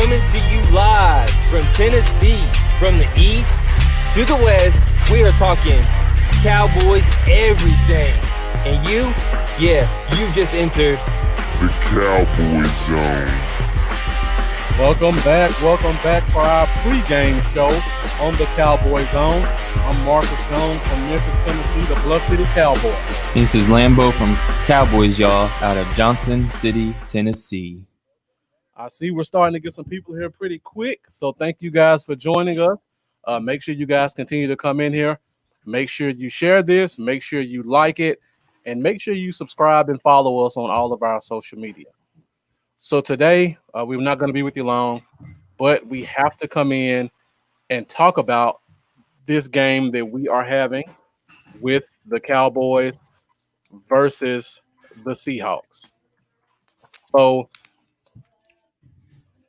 coming to you live from Tennessee, from the east to the west. We are talking Cowboys everything. And you just entered the Cowboy Zone. Welcome back for our pregame show on the Cowboy Zone. I'm Marcus Jones from Memphis, Tennessee, the Bluff City Cowboys. This is Lambo from Cowboys, y'all, out of Johnson City, Tennessee. I see we're starting to get some people here pretty quick, so thank you guys for joining us. Make sure you guys continue to come in here. Make sure you share this, make sure you like it, and make sure you subscribe and follow us on all of our social media. So today, we're not going to be with you long, but we have to come in and talk about this game that we are having with the Cowboys versus the Seahawks. So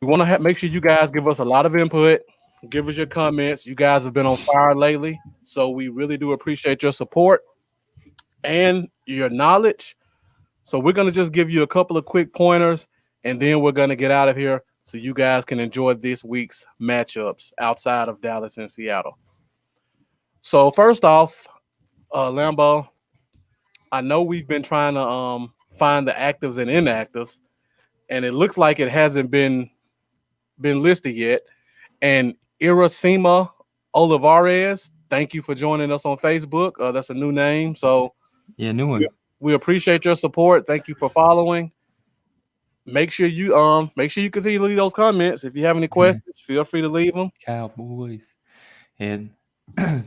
we want to make sure you guys give us a lot of input, give us your comments. You guys have been on fire lately, so we really do appreciate your support and your knowledge. So we're going to just give you a couple of quick pointers, and then we're going to get out of here so you guys can enjoy this week's matchups outside of Dallas and Seattle. So first off, Lambo, I know we've been trying to find the actives and inactives, and it looks like it hasn't been listed yet. And Iracema Olivares, thank you for joining us on Facebook. That's a new name. So yeah, new one. We appreciate your support. Thank you for following. Make sure you continue to leave those comments. If you have any questions, feel free to leave them. Cowboys. And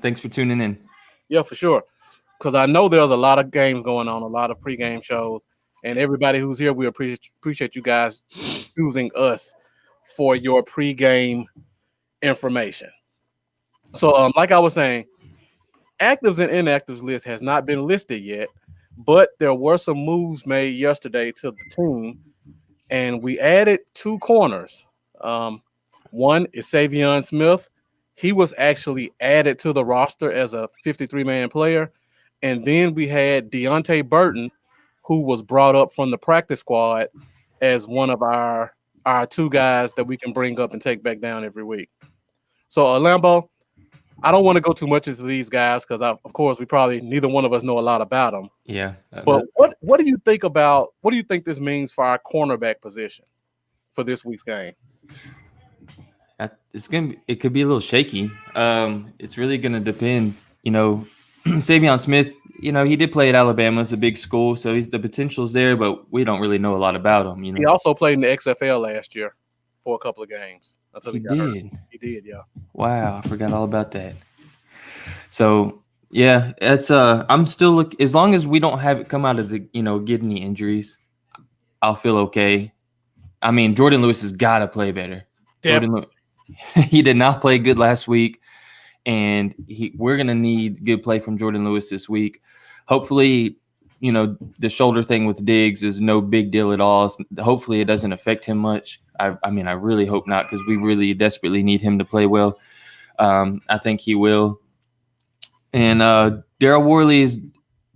thanks for tuning in. Yeah, for sure. Because I know there's a lot of games going on, a lot of pregame shows. And everybody who's here, we appreciate you guys choosing us for your pregame information. So, like I was saying, actives and inactives list has not been listed yet, but there were some moves made yesterday to the team, and we added two corners. One is Savion Smith. He was actually added to the roster as a 53-man player. And then we had Deontay Burton, who was brought up from the practice squad as one of our two guys that we can bring up and take back down every week. So, Lambo, I don't want to go too much into these guys because, of course, we probably neither one of us know a lot about them. Yeah. But what do you think this means for our cornerback position for this week's game? It could be a little shaky. It's really gonna depend. Savion Smith, he did play at Alabama. It's a big school, so the potential's there, but we don't really know a lot about him. He also played in the XFL last year for a couple of games. He did. He did, yeah. Wow, I forgot all about that. So yeah, it's I'm still as long as we don't have it come out of the get any injuries, I'll feel okay. I mean, Jordan Lewis has got to play better. He did not play good last week, and we're going to need good play from Jordan Lewis this week. Hopefully, the shoulder thing with Diggs is no big deal at all. Hopefully, it doesn't affect him much. I really hope not because we really desperately need him to play well. I think he will. And Daryl Worley's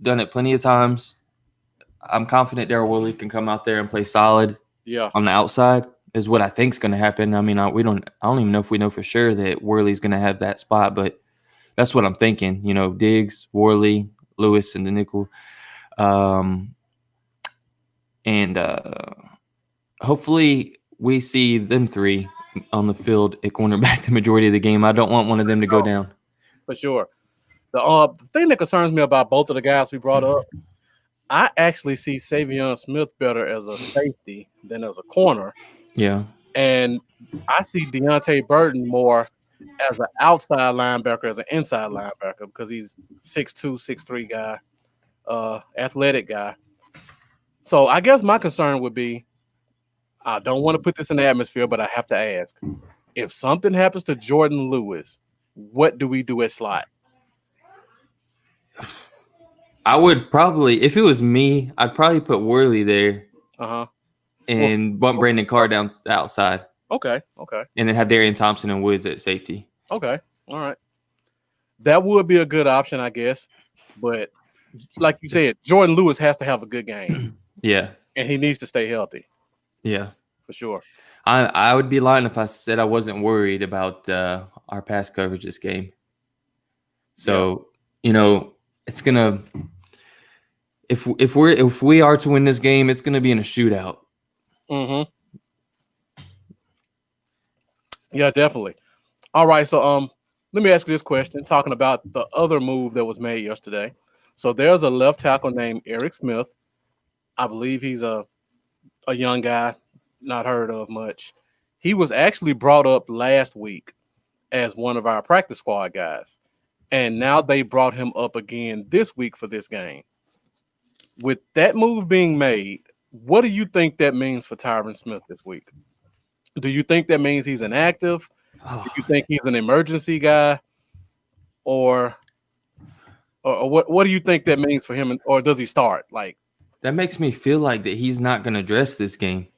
done it plenty of times. I'm confident Daryl Worley can come out there and play solid on the outside. Is what I think is going to happen. I mean, I don't even know if we know for sure that Worley's going to have that spot, but that's what I'm thinking. Diggs, Worley, Lewis, and the nickel, and hopefully we see them three on the field at cornerback the majority of the game. I don't want one of them to go down. For sure. The thing that concerns me about both of the guys we brought up, I actually see Savion Smith better as a safety than as a corner. Yeah. And I see Deontay Burton more as an outside linebacker, as an inside linebacker, because he's 6'2", 6'3" guy, athletic guy. So I guess my concern would be, I don't want to put this in the atmosphere, but I have to ask, if something happens to Jordan Lewis, what do we do at slot? I would probably, if it was me, I'd probably put Worley there. And bump Brandon Carr down outside. Okay. And then have Darian Thompson and Woods at safety. Okay. All right. That would be a good option, I guess. But like you said, Jordan Lewis has to have a good game. Yeah. And he needs to stay healthy. Yeah. For sure. I would be lying if I said I wasn't worried about our pass coverage this game. So it's gonna if we are to win this game, it's gonna be in a shootout. Mm-hmm. Yeah, definitely. All right, so let me ask you this question. Talking about the other move that was made yesterday. So there's a left tackle named Eric Smith. I believe he's a young guy, not heard of much. He was actually brought up last week as one of our practice squad guys. And now they brought him up again this week for this game. With that move being made, what do you think that means for Tyron Smith this week? Do you think that means he's inactive? Oh, Do you think he's an emergency guy? Or what do you think that means for him? Or does he start? Like, that makes me feel like that he's not gonna dress this game,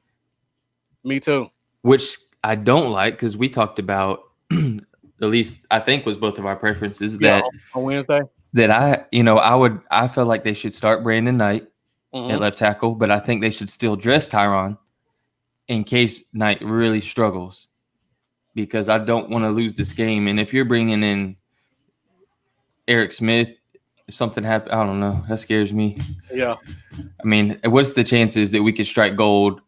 me too. which I don't like because we talked about at least I think was both of our preferences Yeah, that on Wednesday. I felt like they should start Brandon Knight Mhm. at left tackle, but I think they should still dress Tyron in case Knight really struggles, because I don't want to lose this game. And if you're bringing in Eric Smith, if something happens, I don't know. That scares me. Yeah. I mean, what's the chances that we could strike gold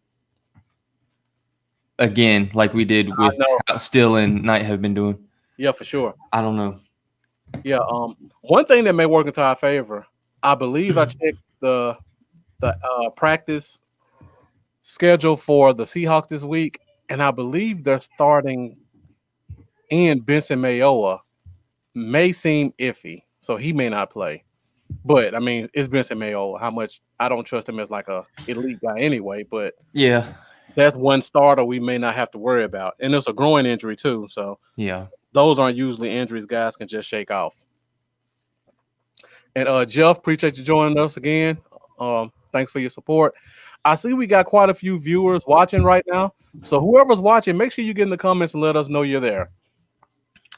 again, like we did with how Still and Knight have been doing? Yeah, for sure. I don't know. Yeah. One thing that may work into our favor, I believe I checked the practice schedule for the Seahawks this week, and I believe they're starting in Benson Mayowa. May seem iffy, so he may not play. But I mean, it's Benson Mayowa. How much I don't trust him as like a elite guy anyway. But Yeah. that's one starter we may not have to worry about, and it's a groin injury too. So Yeah. those aren't usually injuries guys can just shake off. And Jeff, appreciate you joining us again. Thanks for your support. I see we got quite a few viewers watching right now. So whoever's watching, make sure you get in the comments and let us know you're there.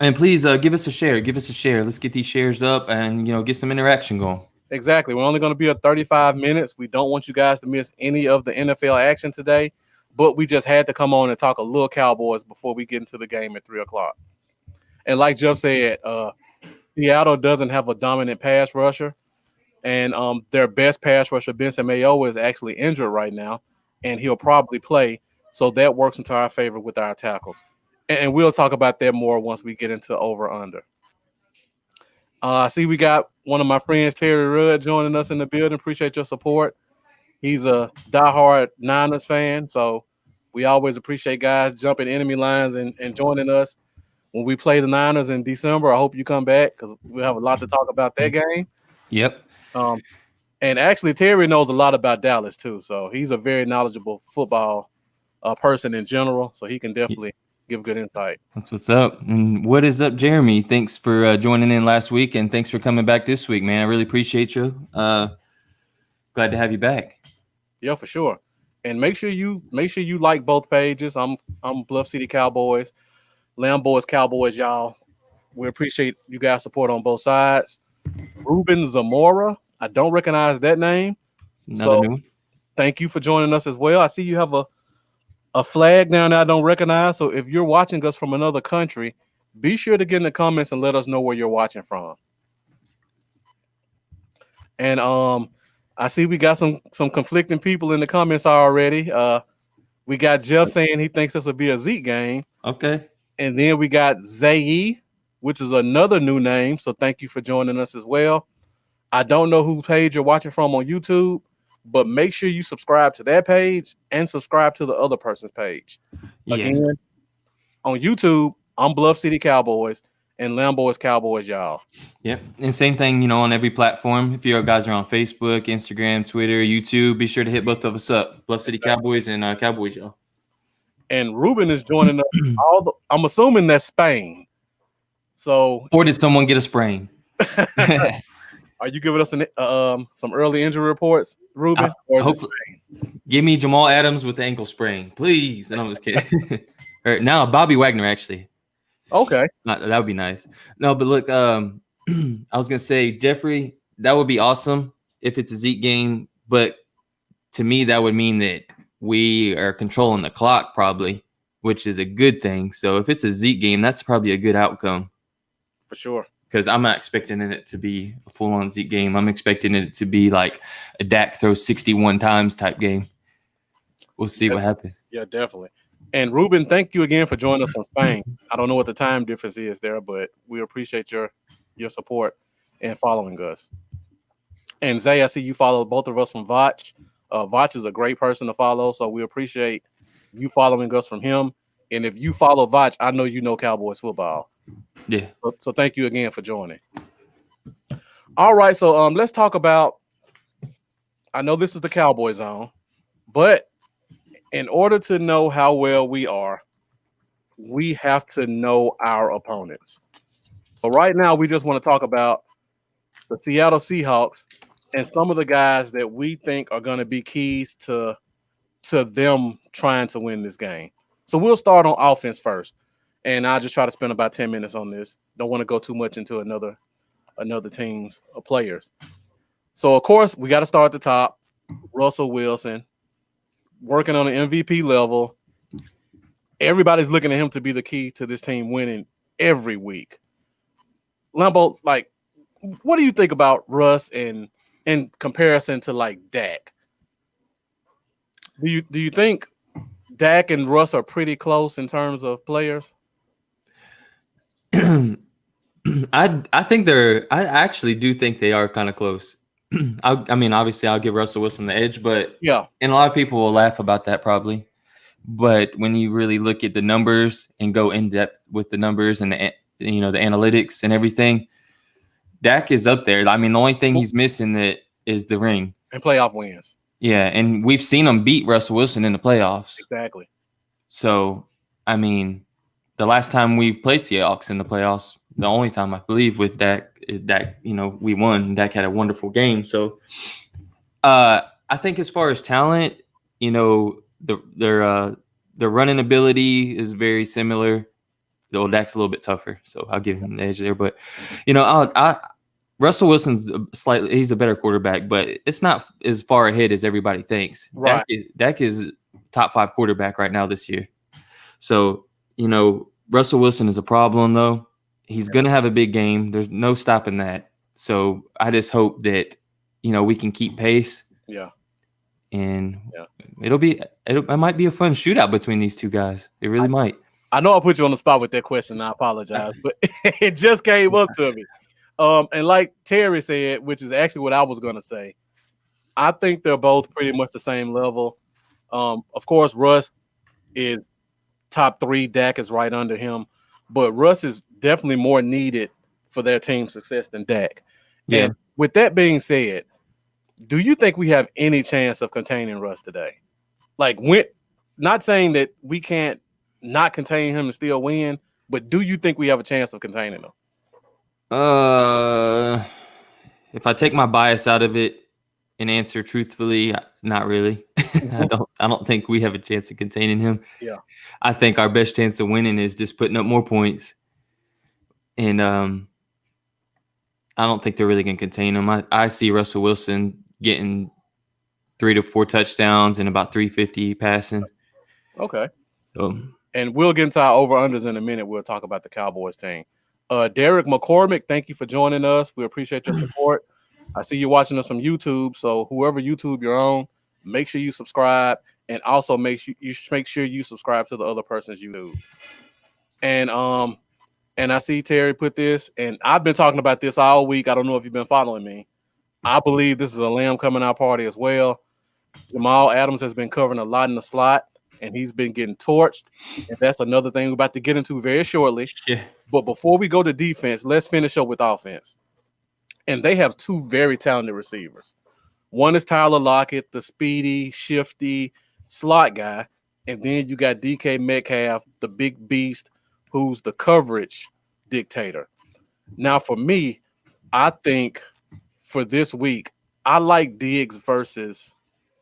And please give us a share. Give us a share. Let's get these shares up and get some interaction going. Exactly. We're only going to be at 35 minutes. We don't want you guys to miss any of the NFL action today, but we just had to come on and talk a little Cowboys before we get into the game at 3 o'clock. And like Jeff said, Seattle doesn't have a dominant pass rusher, and their best pass rusher, Benson Mayowa, is actually injured right now, and he'll probably play. So that works into our favor with our tackles. And we'll talk about that more once we get into over-under. I see we got one of my friends, Terry Rudd, joining us in the building. Appreciate your support. He's a diehard Niners fan, so we always appreciate guys jumping enemy lines and joining us when we play the Niners in December. I hope you come back because we'll have a lot to talk about that game. Yep. And actually, Terry knows a lot about Dallas too, so he's a very knowledgeable football person in general, so he can definitely give good insight. That's what's up. And what is up, Jeremy? Thanks for joining in last week, and thanks for coming back this week, man. I really appreciate you. Glad to have you back. Yeah, for sure. And make sure you like both pages. I'm Bluff City Cowboys, Lamb Boys Cowboys, y'all. We appreciate you guys' support on both sides. Ruben Zamora, I don't recognize that name. Another new one. Thank you for joining us as well. I see you have a flag down there I don't recognize. So if you're watching us from another country, be sure to get in the comments and let us know where you're watching from. And I see we got some conflicting people in the comments already. We got Jeff saying he thinks this will be a Zeke game. Okay. And then we got Zayi, which is another new name. So thank you for joining us as well. I don't know whose page you're watching from on YouTube, but make sure you subscribe to that page and subscribe to the other person's page. Yes. Again, on YouTube, I'm Bluff City Cowboys and Lamb Boys Cowboys, y'all. Yep. And same thing, on every platform. If you guys are on Facebook, Instagram, Twitter, YouTube, be sure to hit both of us up. Bluff City Cowboys and Cowboys, y'all. And Ruben is joining us. I'm assuming that's Spain. So, or did someone get a sprain? Are you giving us some early injury reports, Ruben? Or is it Spain? Give me Jamal Adams with the ankle sprain, please. And I'm just kidding. Or now Bobby Wagner, actually. Okay. That would be nice. No, but look, I was gonna say, Jeffrey, that would be awesome if it's a Zeke game, but to me, that would mean that we are controlling the clock probably which is a good thing. So if it's a Zeke game, that's probably a good outcome. For sure. Because I'm not expecting it to be a full-on Zeke game. I'm expecting it to be like a Dak throws 61 times type game. We'll see what happens. Yeah, definitely. And Ruben, thank you again for joining us from Spain. I don't know what the time difference is there, but we appreciate your support and following us. And Zay, I see you follow both of us from Vach. Vach is a great person to follow, so we appreciate you following us from him. And if you follow Vach, I know you know Cowboys football. Yeah. So thank you again for joining. All right, so let's talk about. I know this is the Cowboy Zone, but in order to know how well we are, we have to know our opponents. So right now, we just want to talk about the Seattle Seahawks and some of the guys that we think are going to be keys to them trying to win this game. So we'll start on offense first, and I'll just try to spend about 10 minutes on this. Don't want to go too much into another team's players. So, of course, we got to start at the top. Russell Wilson, working on an MVP level. Everybody's looking at him to be the key to this team winning every week. Lambo, like, what do you think about Russ in comparison to like Dak? Do you think Dak and Russ are pretty close in terms of players? I think I actually do think they are kind of close. I mean, obviously, I'll give Russell Wilson the edge, but Yeah, and a lot of people will laugh about that probably. But when you really look at the numbers and go in depth with the numbers and the analytics and everything, Dak is up there. I mean, the only thing he's missing is the ring and playoff wins. Yeah, and we've seen him beat Russell Wilson in the playoffs. Exactly. So, I mean, the last time we played Seahawks in the playoffs, the only time I believe with Dak, we won. Dak had a wonderful game. So, I think as far as talent, their running ability is very similar. Though Dak's a little bit tougher, so I'll give him the edge there. But Russell Wilson's he's a better quarterback, but it's not as far ahead as everybody thinks. Right. Dak is top 5 quarterback right now this year. So, Russell Wilson is a problem, though. He's going to have a big game. There's no stopping that. So I just hope that, we can keep pace. Yeah. And it might be a fun shootout between these two guys. It really might. I know I put you on the spot with that question. I apologize, but it just came up to me. And like Terry said, which is actually what I was going to say, I think they're both pretty much the same level. Of course, Russ is top 3. Dak is right under him. But Russ is definitely more needed for their team's success than Dak. Yeah. And with that being said, do you think we have any chance of containing Russ today? Like, not saying that we can't not contain him and still win, but do you think we have a chance of containing him? If I take my bias out of it and answer truthfully, not really. I don't think we have a chance of containing him. Yeah. I think our best chance of winning is just putting up more points. And I don't think they're really going to contain him. I see Russell Wilson getting 3 to 4 touchdowns and about 350 passing. Okay. And we'll get into our over-unders in a minute. We'll talk about the Cowboys team. Derek McCormick, thank you for joining us. We appreciate your support. I see you watching us from YouTube, so whoever YouTube you're on, make sure you subscribe, and also make sure you subscribe to the other person's YouTube. And I see Terry put this, and I've been talking about this all week. I don't know if you've been following me. I believe this is a lamb coming out party as well. Jamal Adams has been covering a lot in the slot, and he's been getting torched. And that's another thing we're about to get into very shortly. Yeah. But before we go to defense, let's finish up with offense. And they have 2 very talented receivers. One is Tyler Lockett, the speedy, shifty slot guy. And then you got DK Metcalf, the big beast, who's the coverage dictator. Now, for me, I think for this week, I like Diggs versus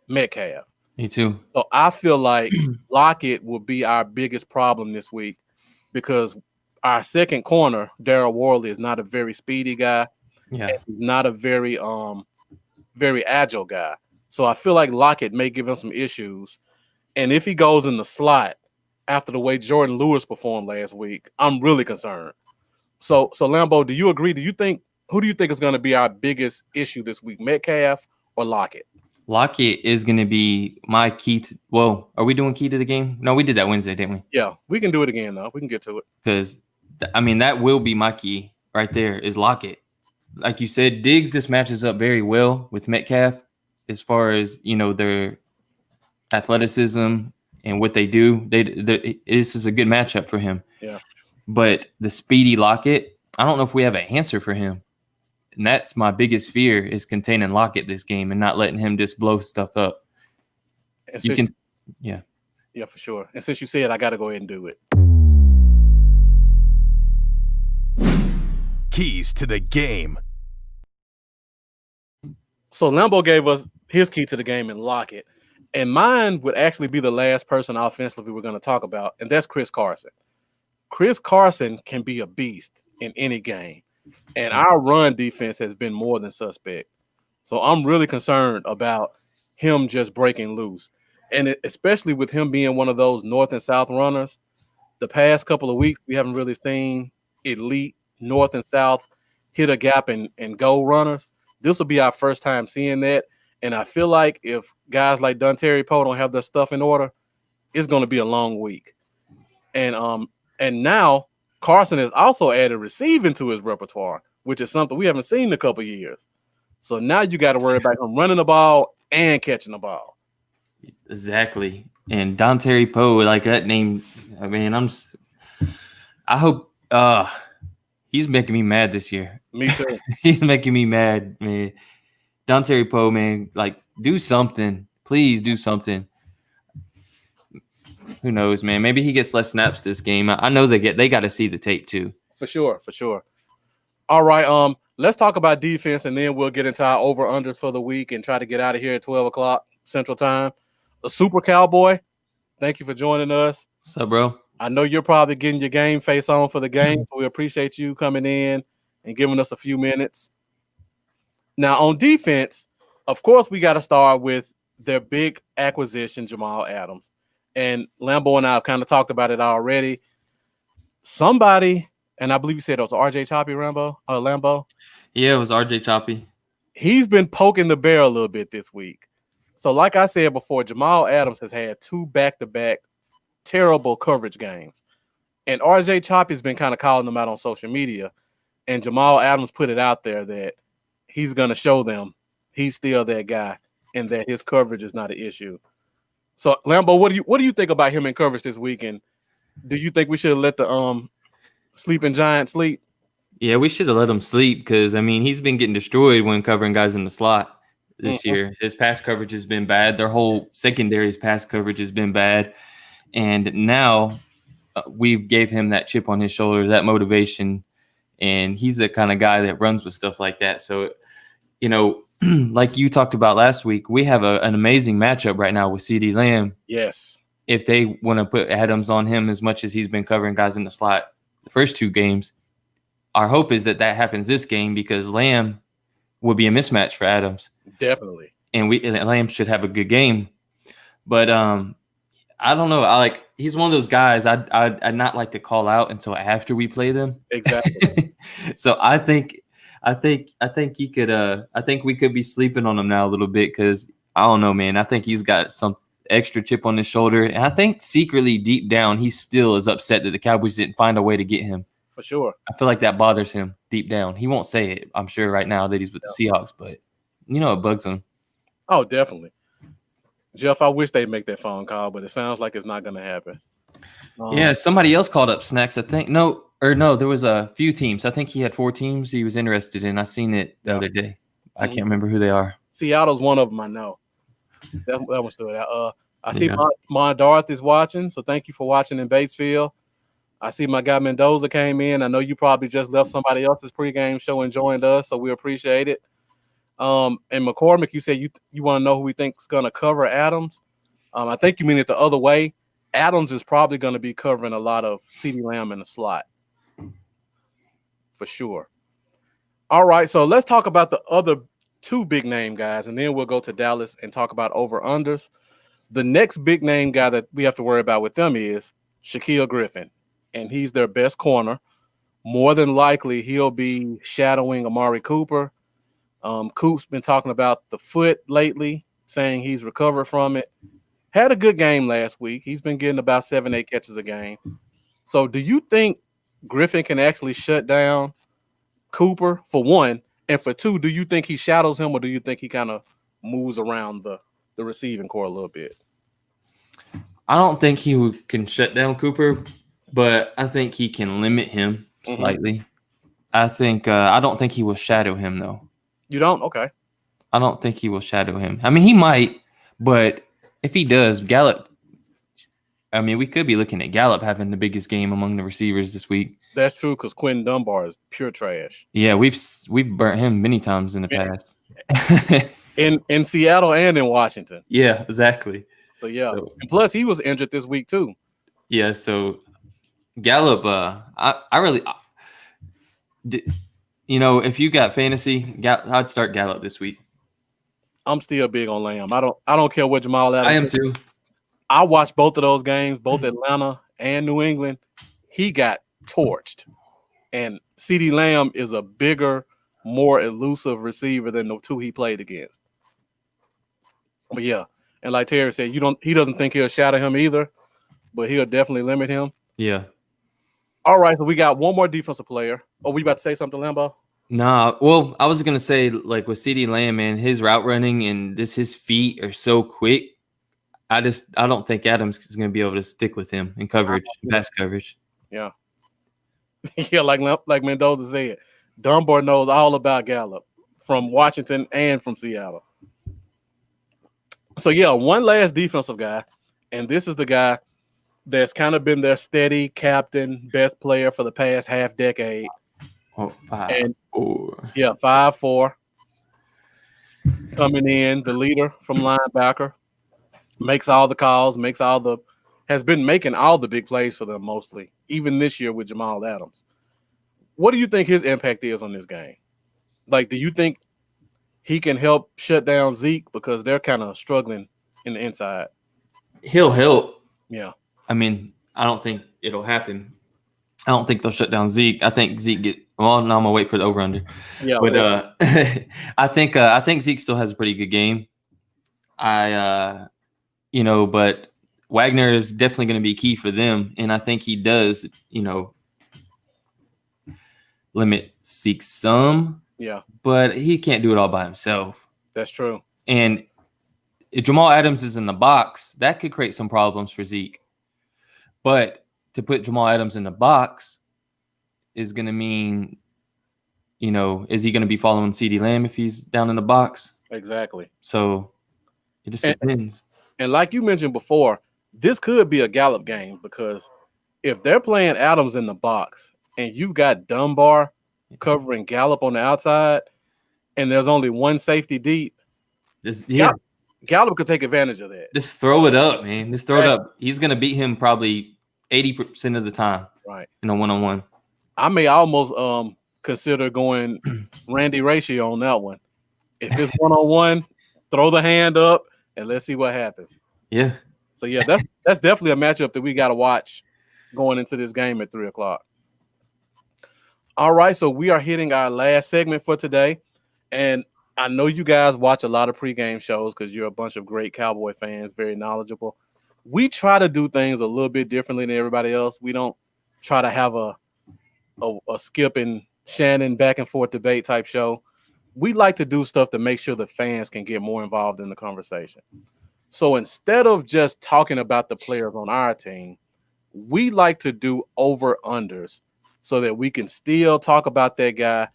Metcalf. Me too. So I feel like Lockett will be our biggest problem this week because our second corner, Darryl Worley, is not a very speedy guy. Yeah. He's not a very very agile guy. So I feel like Lockett may give him some issues. And if he goes in the slot, after the way Jordan Lewis performed last week, I'm really concerned. So Lambo, do you agree? Who do you think is going to be our biggest issue this week, Metcalf or Lockett? Lockett is going to be my key to. Well, are we doing key to the game? No, we did that Wednesday, didn't we? Yeah, we can do it again though. We can get to it. Because I mean, that will be my key right there. Is Lockett. Like you said, Diggs just matches up very well with Metcalf as far as their athleticism and what they do. This is a good matchup for him. Yeah. But the speedy Lockett, I don't know if we have an answer for him. And that's my biggest fear, is containing Lockett this game and not letting him just blow stuff up. Yeah, for sure. And since you said, I got to go ahead and do it. Keys to the game. So Lambo gave us his key to the game in Lockett. And mine would actually be the last person offensively we're going to talk about, and that's Chris Carson. Chris Carson can be a beast in any game. And our run defense has been more than suspect. So I'm really concerned about him just breaking loose. And especially with him being one of those north and south runners, the past couple of weeks, we haven't really seen elite north and south hit a gap and go runners. This will be our first time seeing that. And I feel like if guys like Dontari Poe don't have their stuff in order, it's going to be a long week. And now Carson has also added receiving to his repertoire, which is something we haven't seen in a couple of years. So now you got to worry about him running the ball and catching the ball. Exactly. And Dontari Poe, like that name, I mean, I hope he's making me mad this year. Me too. He's making me mad, man. Dontari Poe, man, like, do something. Please do something. Who knows, man? Maybe he gets less snaps this game. I know they got to see the tape too. For sure. All right, let's talk about defense, and then we'll get into our over-unders for the week and try to get out of here at 12 o'clock Central Time. The Super Cowboy, thank you for joining us. What's up, bro? I know you're probably getting your game face on for the game, so we appreciate you coming in and giving us a few minutes. Now, on defense, of course, we got to start with their big acquisition, Jamal Adams. And Lambo and I have kind of talked about it already. Somebody, and I believe you said it was RJ Choppy, Lambo? Yeah, it was RJ Choppy. He's been poking the bear a little bit this week. So like I said before, Jamal Adams has had 2 back-to-back terrible coverage games. And RJ Choppy's been kind of calling them out on social media. And Jamal Adams put it out there that he's going to show them he's still that guy and that his coverage is not an issue. So, Lambo, what do you think about him in coverage this week? And do you think we should have let the sleeping giant sleep? Yeah, we should have let him sleep because, I mean, he's been getting destroyed when covering guys in the slot this year. His pass coverage has been bad. Their whole secondary's pass coverage has been bad. And now we gave him that chip on his shoulder, that motivation, and he's the kind of guy that runs with stuff like that. So, like you talked about last week, we have an amazing matchup right now with CeeDee Lamb. Yes. If they want to put Adams on him as much as he's been covering guys in the slot the first 2 games, our hope is that happens this game because Lamb would be a mismatch for Adams. Definitely. And Lamb should have a good game. But I don't know. He's one of those guys I'd not like to call out until after we play them. Exactly. So I think he could. I think we could be sleeping on him now a little bit because I don't know, man. I think he's got some extra chip on his shoulder, and I think secretly deep down he still is upset that the Cowboys didn't find a way to get him. For sure. I feel like that bothers him deep down. He won't say it, I'm sure, right now that he's with the Seahawks, but it bugs him. Oh, definitely. Jeff, I wish they'd make that phone call, but it sounds like it's not going to happen. Yeah, somebody else called up Snacks, I think. No, there was a few teams. I think he had 4 teams he was interested in. I seen it the other day. I can't remember who they are. Seattle's one of them, I know. That one stood out. I see my Darth is watching, so thank you for watching in Batesville. I see my guy Mendoza came in. I know you probably just left somebody else's pregame show and joined us, so we appreciate it. And McCormick, you said you want to know who we think is going to cover Adams. I think you mean it the other way. Adams is probably going to be covering a lot of CeeDee Lamb in the slot. For sure. All right, so let's talk about the other 2 big name guys, and then we'll go to Dallas and talk about over-unders. The next big name guy that we have to worry about with them is Shaquille Griffin, and he's their best corner. More than likely, he'll be shadowing Amari Cooper. Coop's been talking about the foot lately, saying he's recovered from it. Had a good game last week. He's been getting about 7-8 catches a game. So do you think Griffin can actually shut down Cooper, for one? And for two, do you think he shadows him, or do you think he kind of moves around the receiving core a little bit? I don't think he can shut down Cooper, but I think he can limit him slightly. I don't think he will shadow him, though. You don't? Okay. I don't think he will shadow him. I mean, he might, but if he does, Gallup, I mean, we could be looking at Gallup having the biggest game among the receivers this week. That's true, because Quentin Dunbar is pure trash. Yeah, we've burnt him many times in the past. in Seattle and in Washington. Yeah, exactly. So, and plus he was injured this week too. Yeah, so Gallup, I really, if you got fantasy, I'd start Gallup this week. I'm still big on Lamb. I don't care what Jamal Adams. I am too. I watched both of those games, both Atlanta and New England. He got torched, and CeeDee Lamb is a bigger, more elusive receiver than the two he played against. But yeah, and like Terry said, he doesn't think he'll shadow him either, but he'll definitely limit him. Yeah. All right, so we got one more defensive player. Oh, we about to say something, Lambo? Nah, well, I was gonna say, like, with CeeDee Lamb, man, his route running and his feet are so quick. I don't think Adams is gonna be able to stick with him in coverage, pass coverage. Yeah. Yeah, like Mendoza said, Dunbar knows all about Gallup from Washington and from Seattle. So yeah, one last defensive guy, and this is the guy that's kind of been their steady captain, best player for the past half decade. Oh, 5'4". Yeah, 5'4". Coming in, the leader from linebacker, makes all the calls, has been making all the big plays for them mostly, even this year with Jamal Adams. What do you think his impact is on this game? Like, do you think he can help shut down Zeke, because they're kind of struggling in the inside? He'll help. Yeah. I mean, I don't think it'll happen. I don't think they'll shut down Zeke. I think Zeke now I'm gonna wait for the over under. Yeah, but I think Zeke still has a pretty good game. But Wagner is definitely going to be key for them, and I think he does, limit Zeke some. Yeah, but he can't do it all by himself. That's true. And if Jamal Adams is in the box, that could create some problems for Zeke. But to put Jamal Adams in the box is going to mean, is he going to be following CeeDee Lamb if he's down in the box? Exactly. So it just depends. And like you mentioned before, this could be a Gallup game, because if they're playing Adams in the box and you've got Dunbar covering Gallup on the outside and there's only one safety deep, Gallup could take advantage of that. Just throw it up, man. Just throw it up. He's going to beat him probably 80% of the time. Right. In a one-on-one. I may almost consider going Randy ratio on that one. If it's one-on-one, throw the hand up and let's see what happens. Yeah. So yeah, that's definitely a matchup that we got to watch going into this game at 3:00. All right, so we are hitting our last segment for today, and I know you guys watch a lot of pregame shows because you're a bunch of great Cowboy fans, very knowledgeable. We try to do things a little bit differently than everybody else. We don't try to have a Skip and Shannon back and forth debate type show. We like to do stuff to make sure the fans can get more involved in the conversation. So instead of just talking about the players on our team, we like to do over-unders so that we can still talk about that guy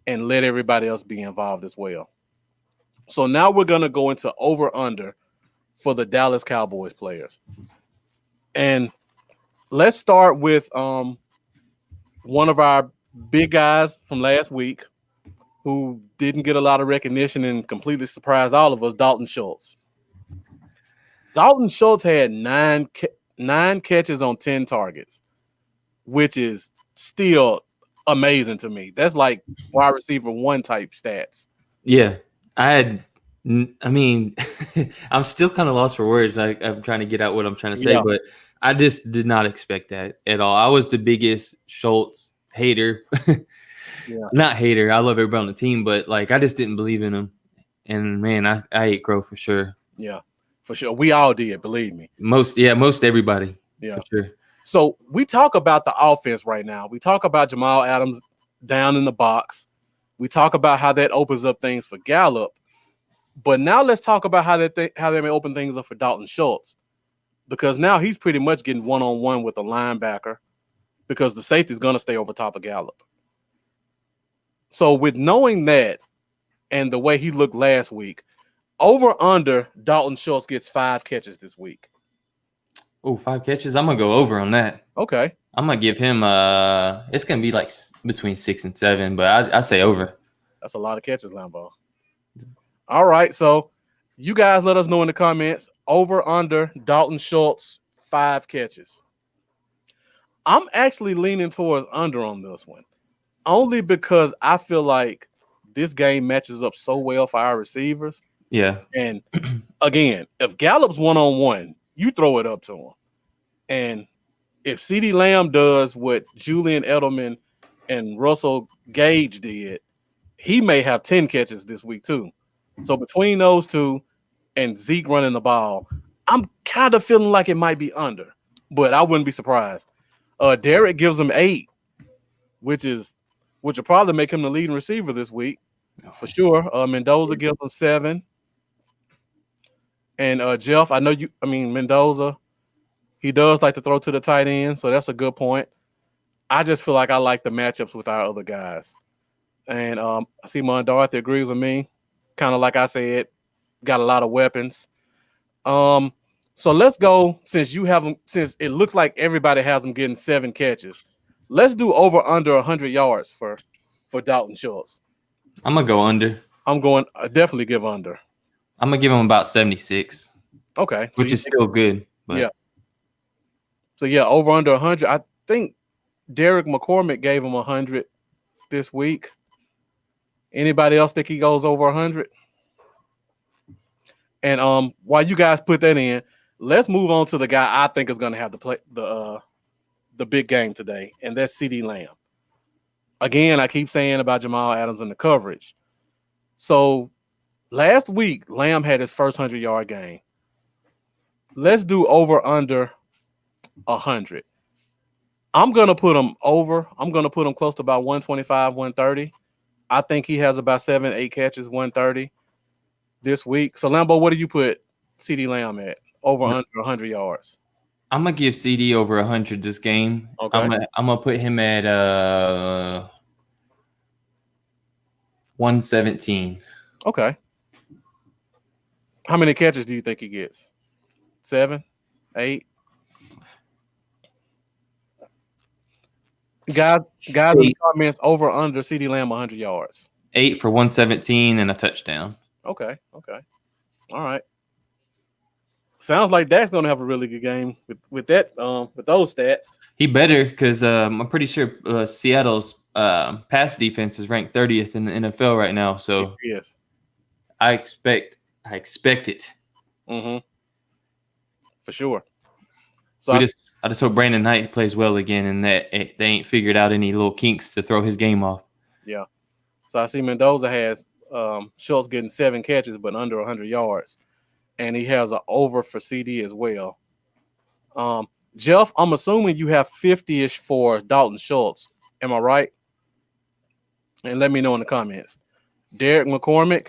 and let everybody else be involved as well. So now we're going to go into over-under for the Dallas Cowboys players. And let's start with one of our big guys from last week who didn't get a lot of recognition and completely surprised all of us, Dalton Schultz. Dalton Schultz had nine catches on 10 targets, which is still amazing to me. That's like wide receiver 1 type stats. Yeah. I'm still kind of lost for words. I'm trying to get out what I'm trying to say, but I just did not expect that at all. I was the biggest Schultz hater. Yeah. Not hater. I love everybody on the team, but like I just didn't believe in him. And man, I hate Crow for sure. Yeah, for sure. We all did, believe me. Most everybody. Yeah. For sure. So we talk about the offense right now. We talk about Jamal Adams down in the box. We talk about how that opens up things for Gallup. But now let's talk about how that may open things up for Dalton Schultz. Because now he's pretty much getting one-on-one with a linebacker because the safety is going to stay over top of Gallup. So with knowing that and the way he looked last week, over under Dalton Schultz gets 5 catches this week. Oh, 5 catches. I'm gonna go over on that. Okay. I'm gonna give him it's gonna be like between 6 and 7, but I say over. That's a lot of catches, Lambo. All right, so you guys let us know in the comments. Over under Dalton Schultz 5 catches. I'm actually leaning towards under on this one, only because I feel like this game matches up so well for our receivers. Yeah. And again, if Gallup's one-on-one, you throw it up to him. And if CeeDee Lamb does what Julian Edelman and Russell Gage did, he may have 10 catches this week too. So between those two and Zeke running the ball, I'm kind of feeling like it might be under, but I wouldn't be surprised. Derek gives him 8, which will probably make him the leading receiver this week for sure. Mendoza gives him 7. And Jeff, Mendoza, he does like to throw to the tight end, so that's a good point. I just feel like I like the matchups with our other guys. And I see Dorothy agrees with me. Kind of like I said, got a lot of weapons. So let's go, since it looks like everybody has them getting 7 catches. Let's do over under 100 yards for Dalton Schultz. I'm gonna go under. I definitely give under. I'm gonna give him about 76. Okay. Which is still good. But. Yeah. So yeah, over under 100. I think Derek McCormick gave him 100 this week. Anybody else think he goes over 100? And while you guys put that in, let's move on to the guy I think is going to have to play the big game today, and that's CeeDee Lamb. Again, I keep saying about Jamal Adams and the coverage. So last week, Lamb had his first 100-yard game. Let's do over under 100. I'm going to put him over. I'm going to put him close to about 125, 130. I think he has about 7, 8 catches, 130 this week. So, Lambo, what do you put CeeDee Lamb at? Over under 100 yards. I'm going to give CD over 100 this game. Okay. I'm going to put him at 117. Okay. How many catches do you think he gets? 7, 8? Guys in the comments, over under CeeDee Lamb 100 yards. 8 for 117 and a touchdown. Okay. All right. Sounds like Dak's going to have a really good game with those stats. He better, because I'm pretty sure Seattle's pass defense is ranked 30th in the NFL right now. So yes, I expect it. Mm-hmm. For sure. So I just hope Brandon Knight plays well again, and that they ain't figured out any little kinks to throw his game off. Yeah. So I see Mendoza has Schultz getting 7 catches, but under 100 yards, and he has an over for CD as well. Jeff, I'm assuming you have 50-ish for Dalton Schultz. Am I right? And let me know in the comments. Derek McCormick,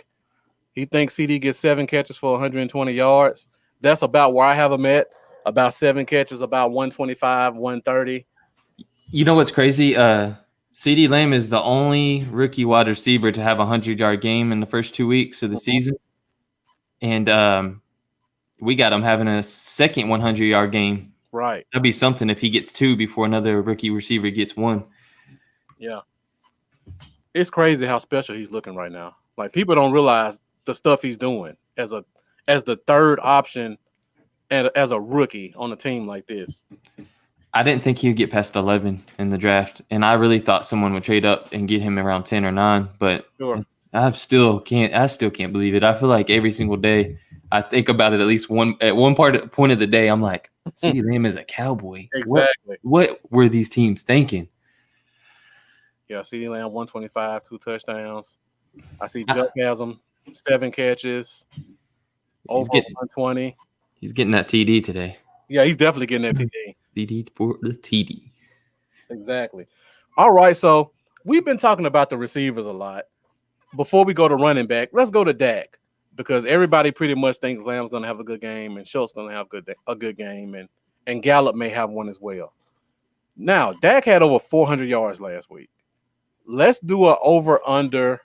he thinks CD gets 7 catches for 120 yards. That's about where I have him at. About 7 catches, about 125, 130. You know what's crazy? CeeDee Lamb is the only rookie wide receiver to have a 100-yard game in the first 2 weeks of the season. And we got him having a second 100-yard game. Right. That'd be something if he gets 2 before another rookie receiver gets 1. Yeah. It's crazy how special he's looking right now. Like, people don't realize the stuff he's doing as the third option and as a rookie on a team like this. I didn't think he would get past 11 in the draft, and I really thought someone would trade up and get him around 10 or 9. But sure. I still can't believe it. I feel like every single day I think about it at least point of the day. I'm like, CeeDee Lamb is a Cowboy. Exactly. What were these teams thinking? Yeah, CeeDee Lamb 125, 2 touchdowns. I see Chuck has him 7 catches, over 120. He's getting that TD today. Yeah, he's definitely getting that TD. TD for the TD. Exactly. All right, so we've been talking about the receivers a lot. Before we go to running back, let's go to Dak because everybody pretty much thinks Lamb's going to have a good game and Schultz going to have a good game, and Gallup may have one as well. Now, Dak had over 400 yards last week. Let's do an over-under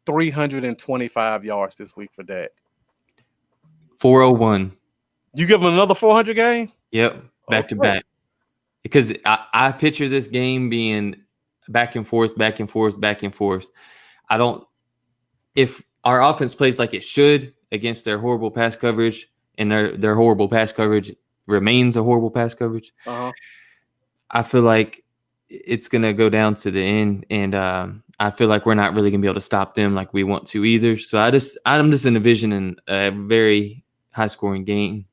325 yards this week for Dak. 401. You give him another 400 game? Yep, back to back. Because I picture this game being back and forth, back and forth, back and forth. If our offense plays like it should against their horrible pass coverage, and their horrible pass coverage remains a horrible pass coverage, I feel like it's going to go down to the end, and I feel like we're not really going to be able to stop them like we want to either. So I'm just envisioning a very high-scoring game.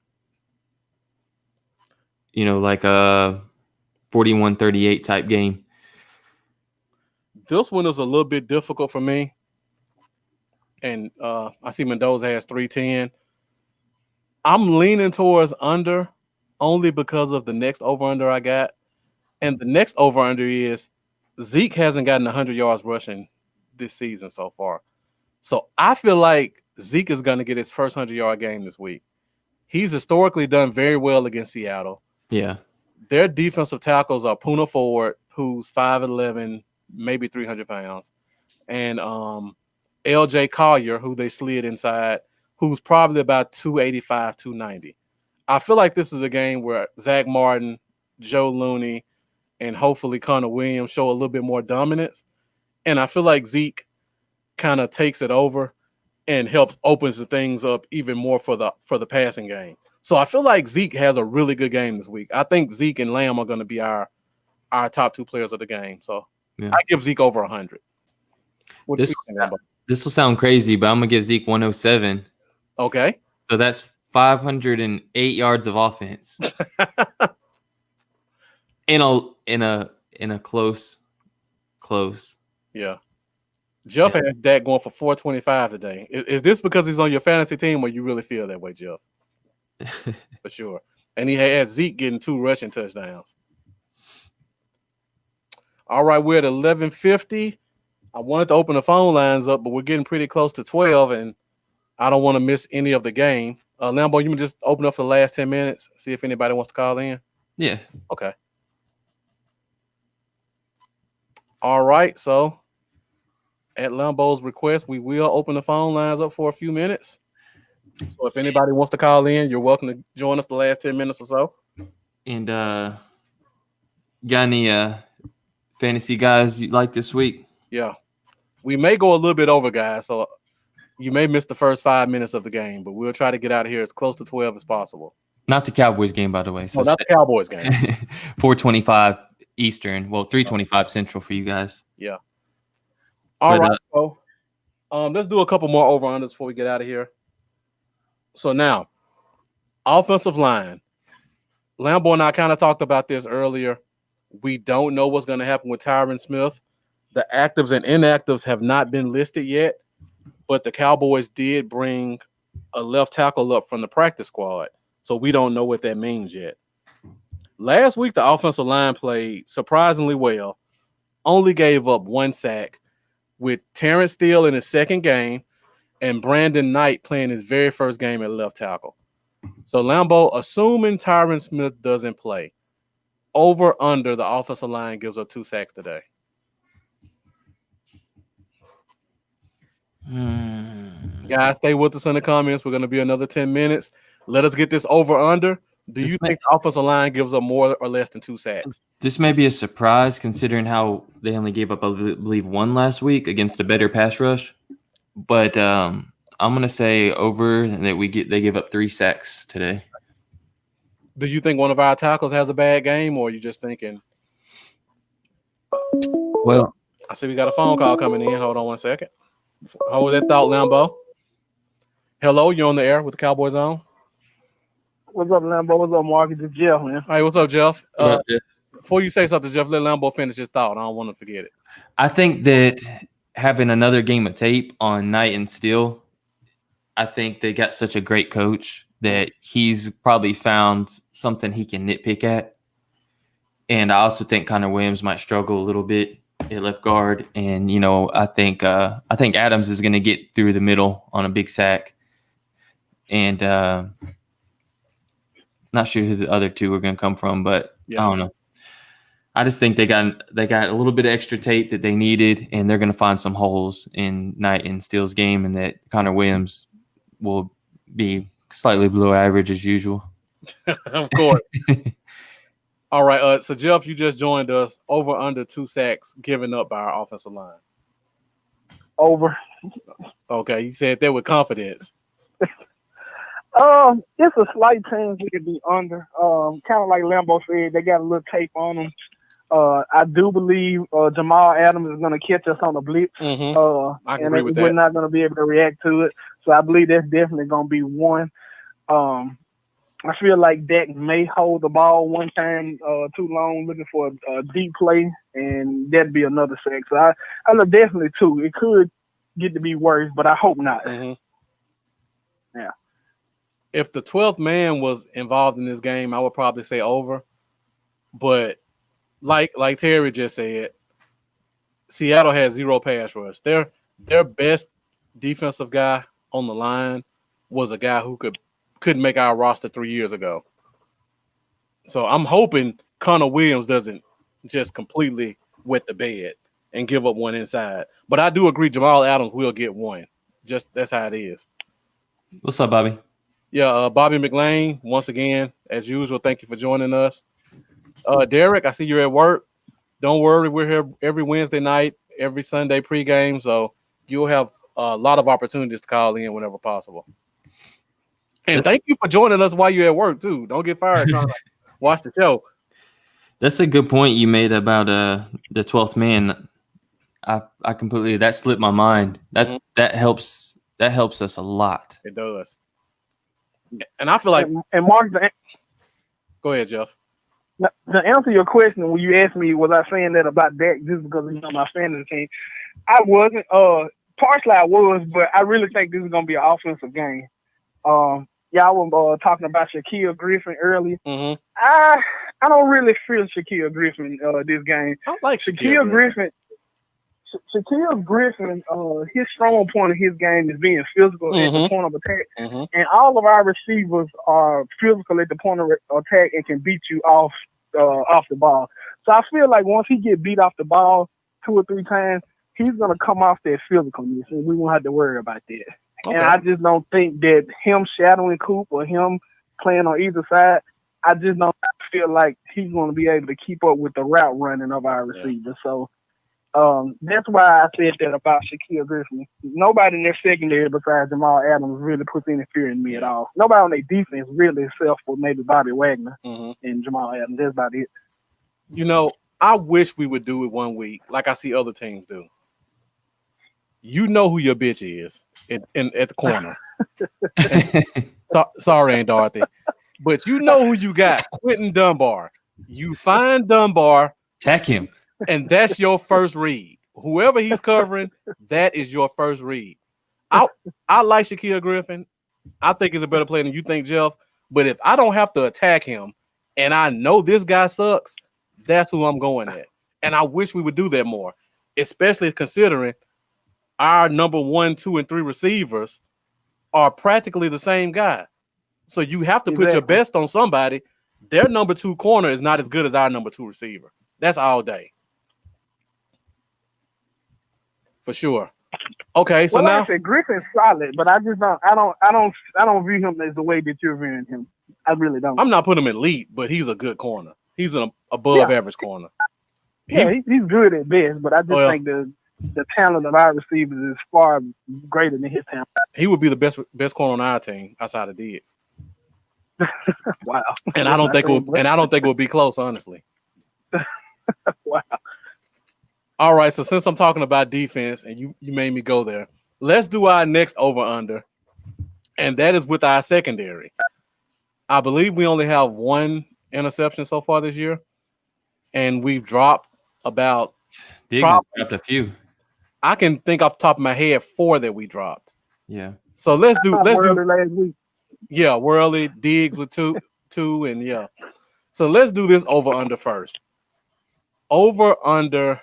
Like a 41-38 type game. This one is a little bit difficult for me. And I see Mendoza has 310. I'm leaning towards under only because of the next over-under I got. And the next over-under is Zeke hasn't gotten 100 yards rushing this season so far. So I feel like Zeke is going to get his first 100-yard game this week. He's historically done very well against Seattle. Yeah. Their defensive tackles are Poona Ford, who's 5'11", maybe 300 pounds, and L.J. Collier, who they slid inside, who's probably about 285, 290. I feel like this is a game where Zach Martin, Joe Looney, and hopefully Connor Williams show a little bit more dominance. And I feel like Zeke kind of takes it over and opens the things up even more for the passing game. So I feel like Zeke has a really good game this week. I think Zeke and Lamb are going to be our top 2 players of the game. So I give Zeke over 100. This will sound crazy, but I'm going to give Zeke 107. Okay. So that's 508 yards of offense. in a close. Yeah. Jeff has Dak going for 425 today. Is this because he's on your fantasy team, or you really feel that way, Jeff? For sure. And he has Zeke getting 2 rushing touchdowns. All right, we're at 11:50. I wanted to open the phone lines up, but we're getting pretty close to 12, and I don't want to miss any of the game. Lambo, you can just open up for the last 10 minutes, see if anybody wants to call in. Yeah. Okay. All right, so at Lambo's request, we will open the phone lines up for a few minutes. So if anybody wants to call in, you're welcome to join us the last 10 minutes or so. And got any fantasy guys you like this week? Yeah. We may go a little bit over, guys, so you may miss the first 5 minutes of the game, but we'll try to get out of here as close to 12 as possible. Not the Cowboys game, by the way. So not the Cowboys game. 4:25 Eastern. Well, 3:25 Central for you guys. Yeah. All right. So let's do a couple more over-unders before we get out of here. So now, offensive line. Lambo and I kind of talked about this earlier. We don't know what's going to happen with Tyron Smith. The actives and inactives have not been listed yet, but the Cowboys did bring a left tackle up from the practice squad, so we don't know what that means yet. Last week, the offensive line played surprisingly well, only gave up 1 sack, with Terrence Steele in his second game and Brandon Knight playing his very first game at left tackle. So, Lambo, assuming Tyron Smith doesn't play, over under the offensive line gives up 2 sacks today. Guys, stay with us in the comments. We're going to be another 10 minutes. Let us get this over under. Do you think the offensive line gives up more or less than 2 sacks? This may be a surprise considering how they only gave up, I believe, 1 last week against a better pass rush. But I'm going to say over and that they give up 3 sacks today. Do you think one of our tackles has a bad game, or are you just thinking? Well, I see we got a phone call coming in. Hold on 1 second. Hold that thought, Lambo. Hello, you're on the air with the Cowboy Zone. What's up, Lambo? What's up, Marcus? It's Jeff, man. Hey, what's up, Jeff? What up, Jeff? Before you say something, Jeff, let Lambo finish his thought. I don't want to forget it. I think that having another game of tape on Night and Steel, I think they got such a great coach that he's probably found something he can nitpick at. And I also think Connor Williams might struggle a little bit at left guard. And, I think Adams is going to get through the middle on a big sack. And not sure who the other two are going to come from, but I don't know. I just think they got a little bit of extra tape that they needed, and they're going to find some holes in Knight and Steele's game, and that Connor Williams will be slightly below average as usual. Of course. All right. So Jeff, you just joined us. Over under 2 sacks given up by our offensive line. Over. Okay, you said that with confidence. It's a slight chance we could be under. Kind of like Lambo said, they got a little tape on them. I do believe Jamal Adams is going to catch us on a blitz. I can agree with that. We're not going to be able to react to it. So I believe that's definitely going to be one. I feel like Dak may hold the ball one time too long, looking for a deep play, and that'd be another sack. So I know definitely 2. It could get to be worse, but I hope not. Yeah. If the 12th man was involved in this game, I would probably say over. But like Terry just said, Seattle has 0 pass rush. Their best defensive guy on the line was a guy who couldn't make our roster 3 years ago. So I'm hoping Connor Williams doesn't just completely wet the bed and give up one inside. But I do agree Jamal Adams will get one. Just that's how it is. What's up, Bobby? Yeah, Bobby McLean, once again, as usual, thank you for joining us. Derek, I see you're at work. Don't worry, we're here every Wednesday night, every Sunday pregame, so you'll have a lot of opportunities to call in whenever possible. And thank you for joining us while you're at work, too. Don't get fired trying to watch the show. That's a good point you made about the 12th man. I completely – that slipped my mind. That helps us a lot. It does. And I feel like – And Mark, go ahead, Jeff. To answer your question, when you asked me, was I saying that about Dak just because he's on my fantasy team? I wasn't. Partially I was, but I really think this is going to be an offensive game. Y'all were talking about Shaquille Griffin earlier. I don't really feel Shaquille Griffin this game. I like Shaquille Griffin. Shaquille Griffin, his strong point of his game is being physical at the point of attack. And all of our receivers are physical at the point of attack and can beat you off the ball. So I feel like once he get beat off the ball 2 or 3 times, he's going to come off that physicalness, and we won't have to worry about that. Okay. And I just don't think that him shadowing Coop or him playing on either side, I just don't feel like he's going to be able to keep up with the route running of our receivers. So that's why I said that about Shaquille Griffin. Nobody in their secondary besides Jamal Adams really puts any fear in me at all. Nobody on their defense really, except for maybe Bobby Wagner and Jamal Adams. That's about it. I wish we would do it one week like I see other teams do. You know who your bitch is at the corner. Sorry, Aunt Dorothy. But you know who you got, Quentin Dunbar. You find Dunbar. Attack him. And that's your first read. Whoever he's covering, that is your first read. I like Shaquille Griffin. I think he's a better player than you think, Jeff. But if I don't have to attack him and I know this guy sucks, that's who I'm going at. And I wish we would do that more, especially considering our number 1, 2, and 3 receivers are practically the same guy. So you have to put your best on somebody. Their number 2 corner is not as good as our number 2 receiver. That's all day. For sure. Okay, so now I said Griffin's solid, but I just don't view him as the way that you're viewing him. I really don't. I'm not putting him elite, but he's a good corner. He's an above average corner. He's good at best, but I just think the talent of our receivers is far greater than his talent. He would be the best corner on our team outside of Diggs. Wow. And I don't think it will be close, honestly. Wow. All right, so since I'm talking about defense and you made me go there, let's do our next over-under. and that is with our secondary. I believe we only have one interception so far this year, and we've dropped about. Diggs has dropped a few. I can think off the top of my head 4 that we dropped. Yeah. So let's do last week. Yeah, Worley, Diggs with two, and yeah. So let's do this over under first. Over under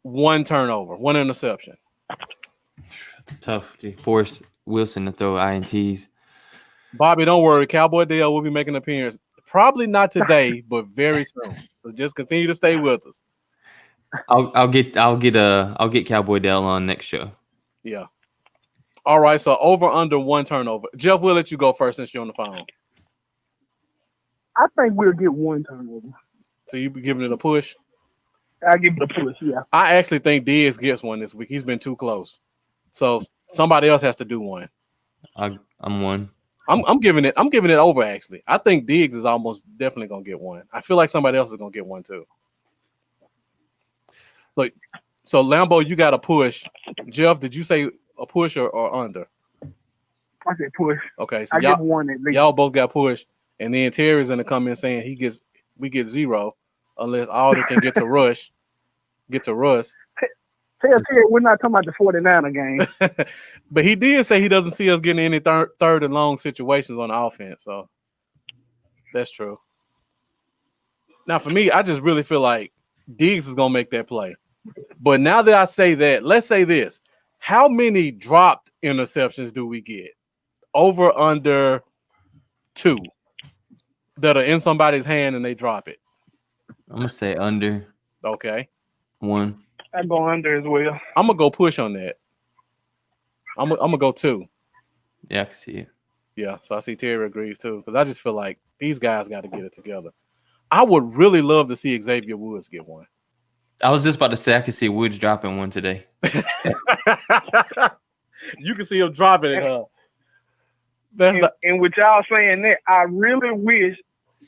1 turnover, 1 interception. It's tough to force Wilson to throw INTs. Bobby, don't worry. Cowboy Dale will be making an appearance. Probably not today, but very soon. So just continue to stay with us. I'll get Cowboy Dale on next show. Yeah. All right. So over under 1 turnover. Jeff, we'll let you go first since you're on the phone. I think we'll get 1 turnover. So you be giving it a push? I'll give it a push, yeah. I actually think Diggs gets one this week. He's been too close. So somebody else has to do one. I'm one. I'm giving it over actually. I think Diggs is almost definitely gonna get one. I feel like somebody else is gonna get one too. So Lambo, you got a push. Jeff, did you say a push or under? I said push. Okay, so I give 1 at least. Y'all both got push, and then Terry's in the comments saying we get 0 unless Alden can get to Russ. Tell Terry we're not talking about the 49er game. But he did say he doesn't see us getting any third and long situations on the offense. So that's true. Now, for me, I just really feel like Diggs is going to make that play. But now that I say that, let's say this. How many dropped interceptions do we get? Over, under 2 that are in somebody's hand and they drop it. I'm going to say under. Okay. 1. I go under as well. I'm going to go push on that. I'm going to go 2. Yeah, I can see it. Yeah, so I see Terry agrees too. Because I just feel like these guys got to get it together. I would really love to see Xavier Woods get one. I was just about to say I could see Woods dropping one today. You can see him dropping it, huh? And with y'all saying that, I really wish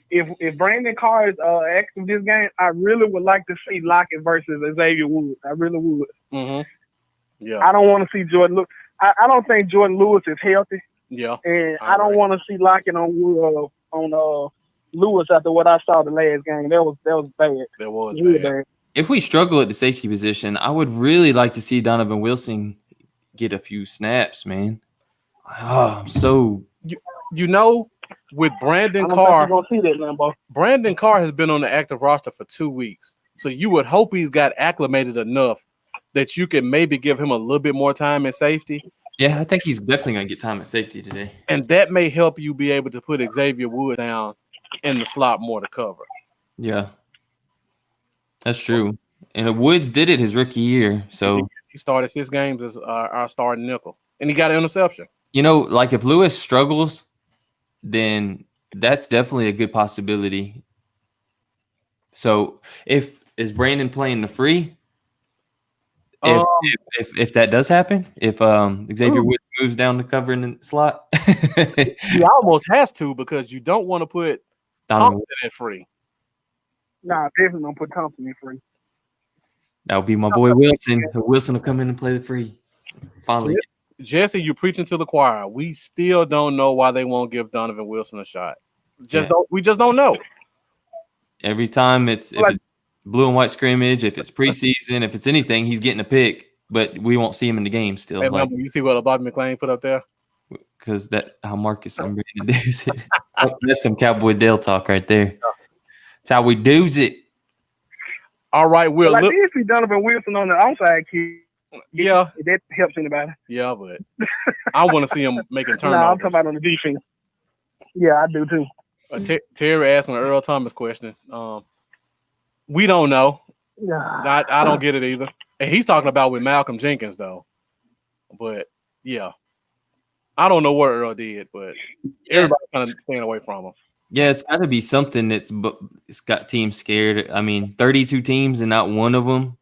if Brandon Carr is active this game, I really would like to see Lockett versus Xavier Woods. I really would. Mm-hmm. Yeah. I don't want to see Jordan Lewis. I don't think Jordan Lewis is healthy. Yeah. And I don't want to see Lockett on Lewis after what I saw the last game. That was bad. That was really bad. If we struggle at the safety position, I would really like to see Donovan Wilson get a few snaps, man. Oh, I'm so with Brandon Carr. See that, Lambo. Brandon Carr has been on the active roster for 2 weeks. So you would hope he's got acclimated enough that you can maybe give him a little bit more time in safety. Yeah, I think he's definitely going to get time at safety today. And that may help you be able to put Xavier Woods down in the slot more to cover. Yeah. That's true. And Woods did it his rookie year. So he started 6 games as our starting nickel. And he got an interception. Like if Lewis struggles, then that's definitely a good possibility. So is Brandon playing the free? If that does happen, if Xavier Woods moves down to cover in the slot, he almost has to because you don't want to put Thompson at free. Nah, definitely don't put Thompson in free. That would be my boy Wilson. Wilson will come in and play the free. Finally. Jesse, you're preaching to the choir. We still don't know why they won't give Donovan Wilson a shot. We just don't know. Every time if it's blue and white scrimmage, if it's preseason, if it's anything, he's getting a pick, but we won't see him in the game still. Hey, you see what Bobby McClain put up there? Because how Marcus and Brandon does it. That's some Cowboy Dale talk right there. That's how we do's it. All right, Will. I did see Donovan Wilson on the outside kid. Yeah. If that helps anybody. Yeah, but I want to see him making turnovers. I'm talking about on the defense. Yeah, I do too. Terry asked an Earl Thomas question. We don't know. Yeah. I don't get it either. And he's talking about with Malcolm Jenkins, though. But, yeah. I don't know what Earl did, but everybody kind of staying away from him. Yeah, it's got to be something it's got teams scared. I mean, 32 teams and not one of them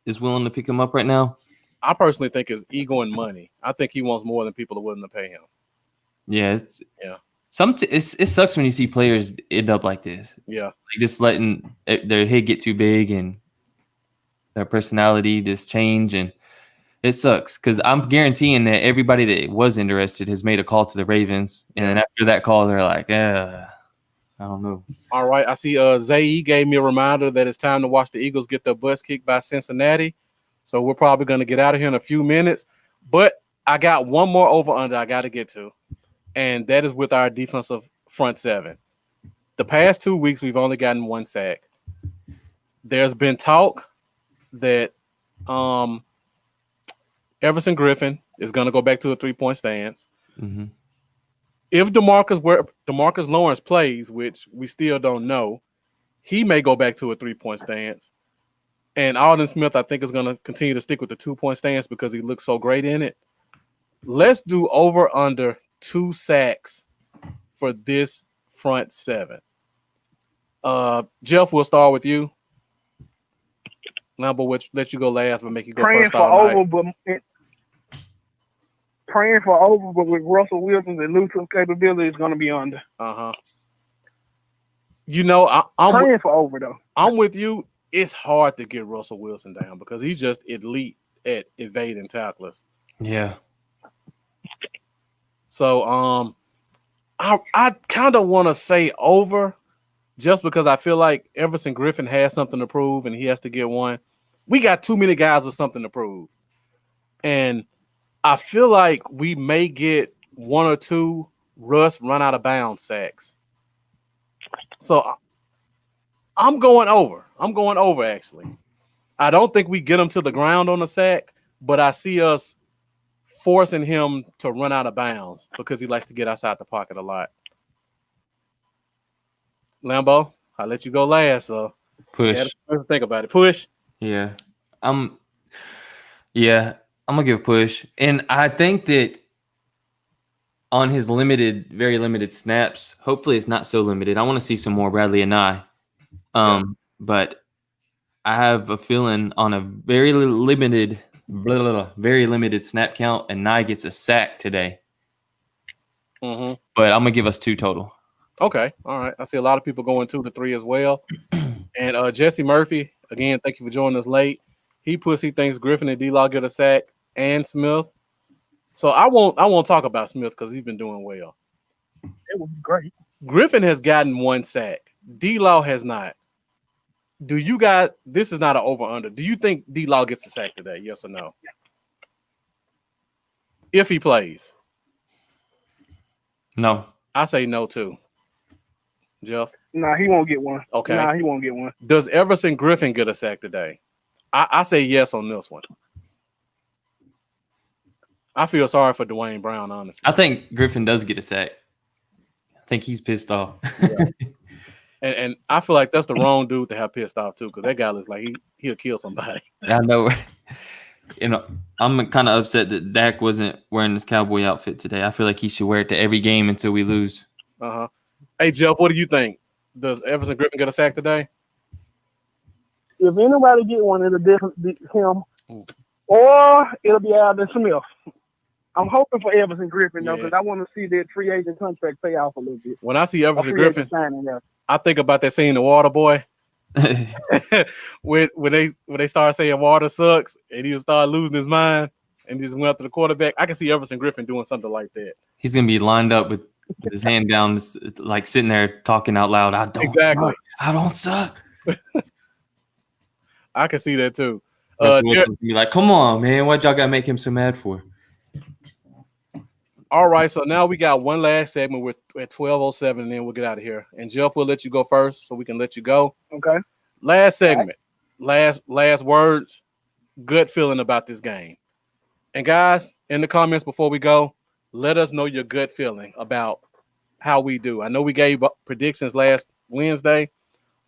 is willing to pick him up right now. I personally think it's ego and money. I think he wants more than people are willing to pay him. Yeah, it sucks when you see players end up like this. Yeah, like just letting their head get too big and their personality just change, and It sucks because I'm guaranteeing that everybody that was interested has made a call to the Ravens, and then after that call, they're like, I don't know. All right, I see Zay gave me a reminder that it's time to watch the Eagles get their butts kicked by Cincinnati. So we're probably going to get out of here in a few minutes. But I got one more over-under I got to get to, and that is with our defensive front seven. The past 2 weeks, we've only gotten 1 sack. There's been talk that Everson Griffin is going to go back to a 3-point stance. Mm-hmm. If DeMarcus Lawrence plays, which we still don't know, he may go back to a 3-point stance. And Aldon Smith, I think, is going to continue to stick with the 2-point stance because he looks so great in it. Let's do over under 2 sacks for this front seven. Jeff, we'll start with you. Lambo, which let you go last, but make you go first all night. Praying for over, but with Russell Wilson's elusive capability, is going to be under. You know, I'm praying for over though. I'm with you. It's hard to get Russell Wilson down because he's just elite at evading tacklers. Yeah. So I kind of want to say over just because I feel like Everson Griffin has something to prove and he has to get one. We got too many guys with something to prove. And I feel like we may get 1 or 2 Russ run out of bounds sacks. So I'm going over. I'm going over, actually. I don't think we get him to the ground on the sack, but I see us forcing him to run out of bounds because he likes to get outside the pocket a lot. Lambo, I'll let you go last. So Push. Think about it. Push. Yeah. I'm gonna give push. And I think that on his very limited snaps, hopefully it's not so limited. I want to see some more Bradley and I. But I have a feeling on a very limited snap count, and Nye gets a sack today. Mm-hmm. But I'm gonna give us 2 total. Okay, all right. I see a lot of people going 2 to 3 as well. And Jesse Murphy, again, thank you for joining us late. He thinks Griffin and D-Law get a sack and Smith. So I won't talk about Smith because he's been doing well. It was great. Griffin has gotten 1 sack. D-Law has not. Do you guys? This is not an over/under. Do you think D-Law gets a sack today? Yes or no? If he plays, no. I say no too. Jeff? Nah, he won't get one. Okay. Nah, he won't get one. Does Everson Griffin get a sack today? I say yes on this one. I feel sorry for Dwayne Brown, honestly. I think Griffin does get a sack. I think he's pissed off. Yeah. And I feel like that's the wrong dude to have pissed off too, because that guy looks like he'll kill somebody. I know. You know, I'm kind of upset that Dak wasn't wearing this Cowboy outfit today. I feel like he should wear it to every game until we lose. Hey, Jeff, what do you think? Does Everson Griffin get a sack today? If anybody get one, it'll definitely be him, or it'll be Aldon Smith. I'm hoping for Everson Griffin though, because I want to see that free agent contract pay off a little bit. When I see Everson Griffin, I think about that scene in Water Boy. when they start saying water sucks and he'll start losing his mind and he just went after the quarterback. I can see Everson Griffin doing something like that. He's gonna be lined up with his hand down, like sitting there talking out loud. I don't suck. I can see that too. Be like, come on, man, what y'all gotta make him so mad for? All right, so now we got one last segment. We're at 12:07, and then we'll get out of here. And Jeff, we'll let you go first, so we can let you go. Okay. Last segment, last words, gut feeling about this game. And guys, in the comments before we go, let us know your gut feeling about how we do. I know we gave predictions last Wednesday,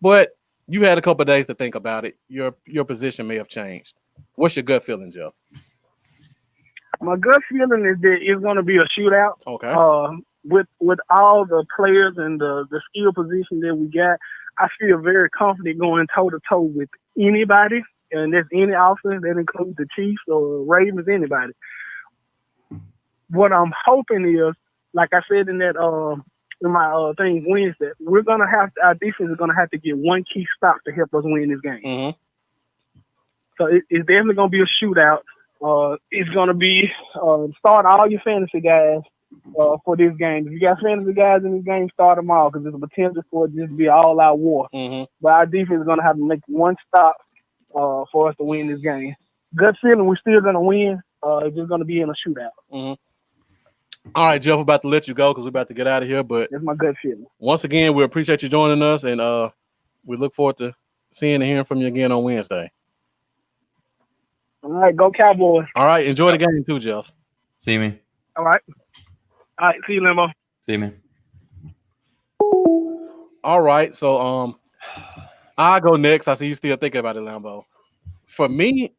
but you had a couple of days to think about it. Your position may have changed. What's your gut feeling, Jeff? My gut feeling is that it's going to be a shootout. Okay. With all the players and the skill position that we got, I feel very confident going toe-to-toe with anybody, and that's any offense. That includes the Chiefs or Ravens, anybody. What I'm hoping is, like I said in that in my thing Wednesday, our defense is gonna have to get one key stop to help us win this game. Mm-hmm. So it's definitely gonna be a shootout. It's gonna be start all your fantasy guys for this game. If you got fantasy guys in this game, start them all because there's a potential for it just to be an all-out war. But our defense is gonna have to make one stop for us to win this game. Gut feeling, we're still gonna win. It's just gonna be in a shootout. All right, Jeff, we're about to let you go because we're about to get out of here. But that's my gut feeling. Once again, we appreciate you joining us, and we look forward to seeing and hearing from you again on Wednesday. All right, go Cowboys. All right, enjoy the game too, Jeff. See you, man. All right, see you, Limbo. See you, man. All right, so I'll go next. I see you still thinking about it, Lambo. For me,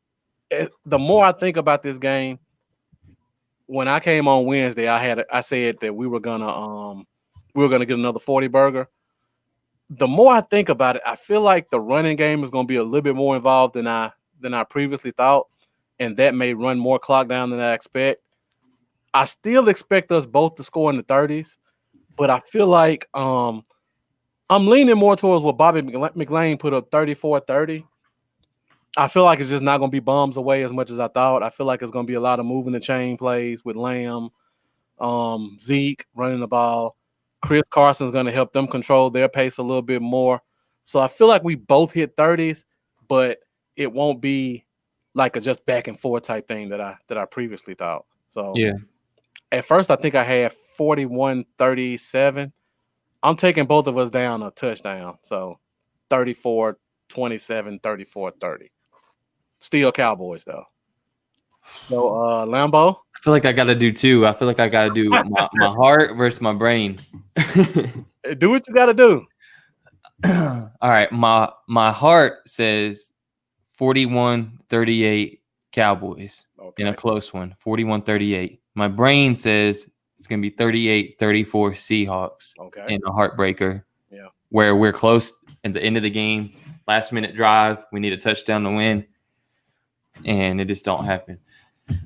the more I think about this game, when I came on Wednesday, I said that we were gonna get another 40 burger. The more I think about it, I feel like the running game is gonna be a little bit more involved than I previously thought, and that may run more clock down than I expect. I still expect us both to score in the 30s, but I feel like I'm leaning more towards what Bobby McLean put up 34-30. I feel like it's just not going to be bombs away as much as I thought. I feel like it's going to be a lot of moving the chain plays with Lamb, Zeke running the ball. Chris Carson's going to help them control their pace a little bit more. So I feel like we both hit 30s, but it won't be like a just back and forth type thing that I previously thought. So yeah, at first I think I had 41-37. I'm taking both of us down a touchdown. So 34-27, 34-30. Still Cowboys though. So Lambo. I feel like I got to do two. I feel like I got to do my heart versus my brain. Do what you got to do. All right, my heart says 41-38 Cowboys in a close one. 41-38. My brain says it's going to be 38-34 Seahawks in a heartbreaker. Yeah. Where we're close at the end of the game, last minute drive, we need a touchdown to win, and it just don't happen.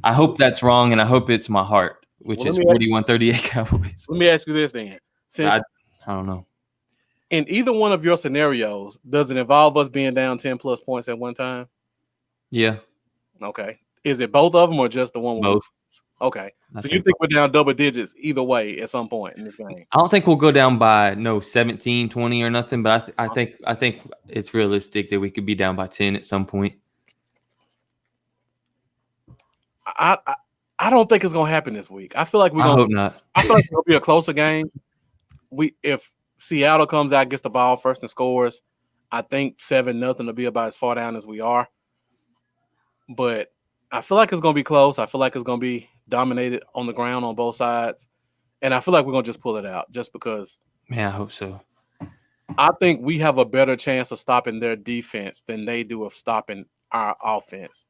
I hope that's wrong, and I hope it's my heart, which is 41-38 Cowboys. Let me ask you this then. Since I don't know. In either one of your scenarios, does it involve us being down 10 plus points at one time? Yeah. Okay. Is it both of them or just the one? Both. Okay. So you think we're down double digits either way at some point in this game? I don't think we'll go down by 17, 20 or nothing, but I think it's realistic that we could be down by 10 at some point. I don't think it's gonna happen this week. I feel like I hope not. I feel like it'll be a closer game. If Seattle comes out, gets the ball first and scores, I think 7-0 will be about as far down as we are. But I feel like it's gonna be close. I feel like it's gonna be dominated on the ground on both sides. And I feel like we're gonna just pull it out just because. Man, I hope so. I think we have a better chance of stopping their defense than they do of stopping our offense.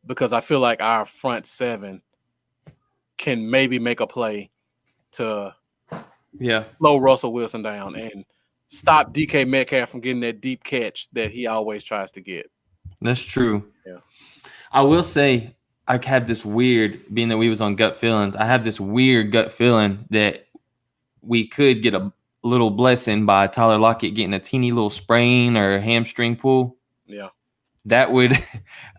Because I feel like our front seven can maybe make a play to slow Russell Wilson down and stop DK Metcalf from getting that deep catch that he always tries to get. That's true. Yeah. I will say I have this weird, being that we was on gut feelings, I have this weird gut feeling that we could get a little blessing by Tyler Lockett getting a teeny little sprain or hamstring pull. Yeah. That would,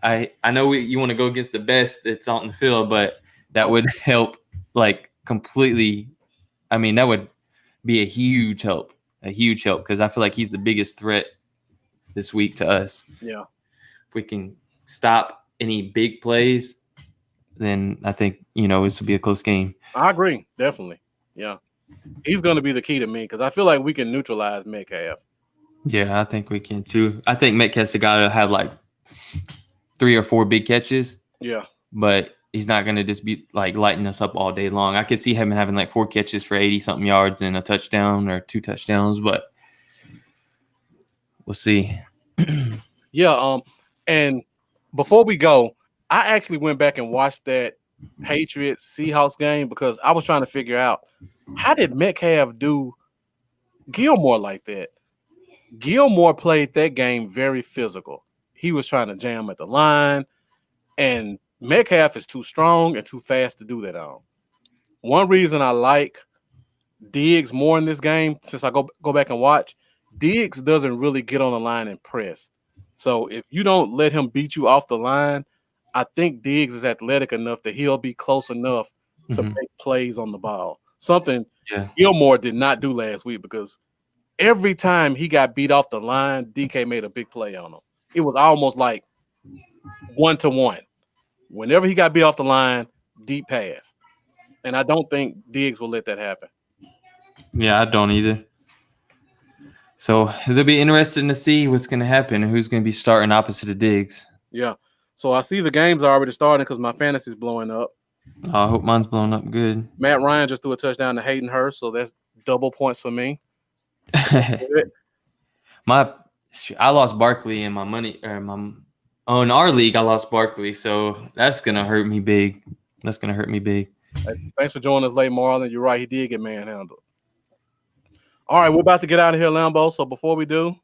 I know you want to go against the best that's out in the field, but that would help like completely. I mean, that would be a huge help because I feel like he's the biggest threat this week to us. Yeah. If we can stop any big plays, then I think, this will be a close game. I agree. Definitely. Yeah. He's going to be the key to me because I feel like we can neutralize Metcalf. Yeah, I think we can too. I think Metcalf's the guy to have like 3 or 4 big catches. Yeah. But he's not going to just be like lighting us up all day long. I could see him having like 4 catches for 80-something yards and a touchdown or 2 touchdowns, but we'll see. Yeah. And before we go, I actually went back and watched that Patriots-Seahawks game because I was trying to figure out how did Metcalf do Gilmore like that? Gilmore played that game very physical. He was trying to jam at the line, and Metcalf is too strong and too fast to do that on. One reason I like Diggs more in this game, since I go back and watch, Diggs doesn't really get on the line and press. So if you don't let him beat you off the line, I think Diggs is athletic enough that he'll be close enough to Mhm. make plays on the ball. Something Yeah. Gilmore did not do last week because every time he got beat off the line, DK made a big play on him. It was almost like 1-to-1. Whenever he got beat off the line, deep pass. And I don't think Diggs will let that happen. Yeah, I don't either. So it'll be interesting to see what's going to happen and who's going to be starting opposite of Diggs. Yeah. So I see the games are already starting because my fantasy's blowing up. I hope mine's blown up good. Matt Ryan just threw a touchdown to Hayden Hurst, so that's double points for me. I lost Barkley in my money in our league. I lost Barkley, so that's gonna hurt me big. Hey, thanks for joining us late, Marlon. You're right, he did get manhandled. All right, we're about to get out of here, Lambo. So before we do,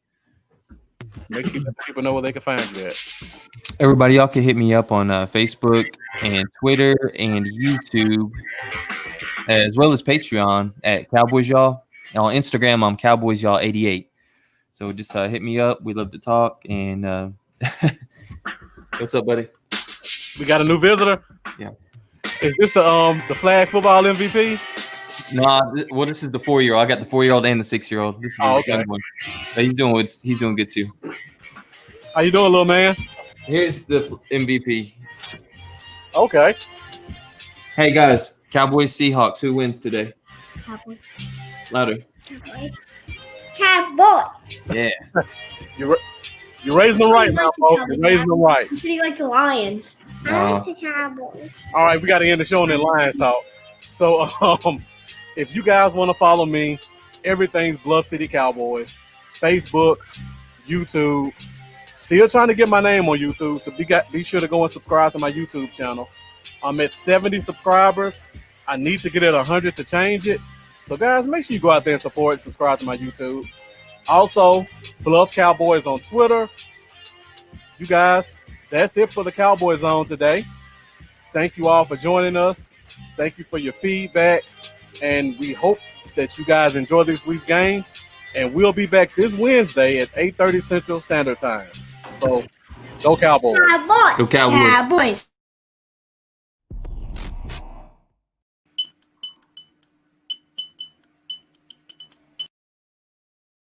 make sure that people know where they can find you at. Everybody, y'all can hit me up on Facebook and Twitter and YouTube, as well as Patreon at Cowboys Y'all. And on Instagram, I'm Cowboys Y'all 88. So just hit me up. We love to talk. And what's up, buddy? We got a new visitor. Yeah. Is this the flag football MVP? Nah, this is the 4-year-old. I got the 4-year-old and the 6-year-old. This is the young one. But he's doing good too. How you doing, little man? Here's the MVP. Okay. Hey guys, Cowboys Seahawks. Who wins today? Cowboys. Louder. Cowboys. Yeah. You're raising them right now, folks. You're raising them right. You think like the Lions? I like the Cowboys. All right, we got to end the show and then Lions talk. So, if you guys want to follow me, everything's Bluff City Cowboys. Facebook, YouTube. Still trying to get my name on YouTube, so be sure to go and subscribe to my YouTube channel. I'm at 70 subscribers. I need to get it 100 to change it. So, guys, make sure you go out there and support and subscribe to my YouTube. Also, Bluff Cowboys on Twitter. You guys, that's it for the Cowboy Zone today. Thank you all for joining us. Thank you for your feedback. And we hope that you guys enjoy this week's game. And we'll be back this Wednesday at 8:30 Central Standard Time. So, go Cowboys. Cowboys. Go Cowboys. Cowboys.